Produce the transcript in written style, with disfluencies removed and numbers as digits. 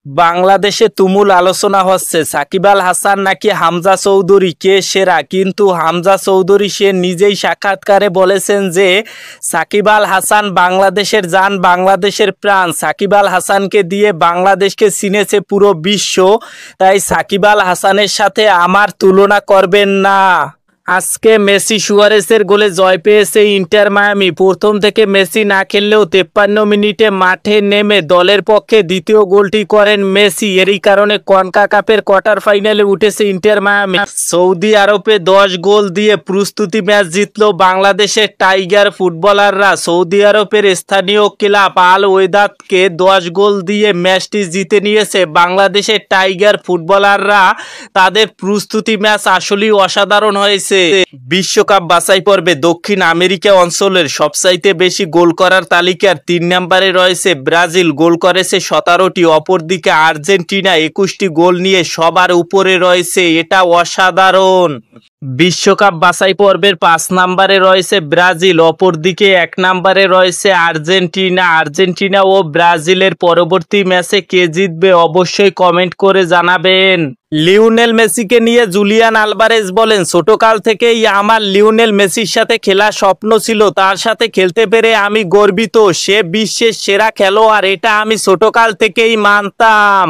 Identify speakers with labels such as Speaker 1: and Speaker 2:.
Speaker 1: বাংলাদেশে তুমুল আলোচনা হচ্ছে সাকিব আল হাসান নাকি হামজা চৌধুরী কে সেরা, কিন্তু হামজা চৌধুরী সে নিজেই সাক্ষাৎকারে বলেছেন যে সাকিব আল হাসান বাংলাদেশের জান, বাংলাদেশের প্রাণ। সাকিব আল হাসানকে দিয়ে বাংলাদেশকে চিনেছে পুরো বিশ্ব, তাই সাকিব আল হাসানের সাথে আমার তুলনা করবেন না। আজকে মেসি সুয়ারেসের গোলে জয় পেয়েছে ইন্টার মায়ামি। প্রথম থেকে মেসি না খেললেও 53 মিনিটে মাঠে নেমে দলের পক্ষে দ্বিতীয় গোলটি করেন মেসি। এরই কারণে কনকাকাফের কোয়ার্টার ফাইনালে উঠেছে ইন্টার মায়ামি। সৌদি আরবে 10 গোল দিয়ে প্রস্তুতি ম্যাচ জিতল বাংলাদেশের টাইগার ফুটবলাররা। সৌদি আরবের স্থানীয় ক্লাব আল ওয়েদাদকে 10 গোল দিয়ে ম্যাচটি জিতে নিয়েছে বাংলাদেশের টাইগার ফুটবলাররা। তাদের প্রস্তুতি ম্যাচ আসলেই অসাধারণ হয়েছে। বিশ্বকাপ বাছাই পর্বে দক্ষিণ আমেরিকা অঞ্চলের সবচাইতে বেশি গোল করার তালিকার 3 নম্বরে রয়েছে ব্রাজিল, গোল করেছে 17টি। অপরদিকে আর্জেন্টিনা 21টি গোল নিয়ে সবার উপরে রয়েছে, এটা অসাধারণ। বিশ্বকাপ বাছাই পর্বের 5 নম্বরে রয়েছে ব্রাজিল, অপরদিকে 1 নম্বরে রয়েছে আর্জেন্টিনা। আর্জেন্টিনা ও ব্রাজিলের পরবর্তী ম্যাচে কে জিতবে অবশ্যই কমেন্ট করে জানাবেন। লিওনেল মেসিকে নিয়ে জুলিয়ান আলভারেজ বলেন, ছোটকাল থেকেই আমার লিওনেল মেসির সাথে খেলার স্বপ্ন ছিল, তার সাথে খেলতে পেরে আমি গর্বিত। সে বিশ্বের সেরা খেলোয়াড়, এটা আমি ছোটকাল থেকেই মানতাম।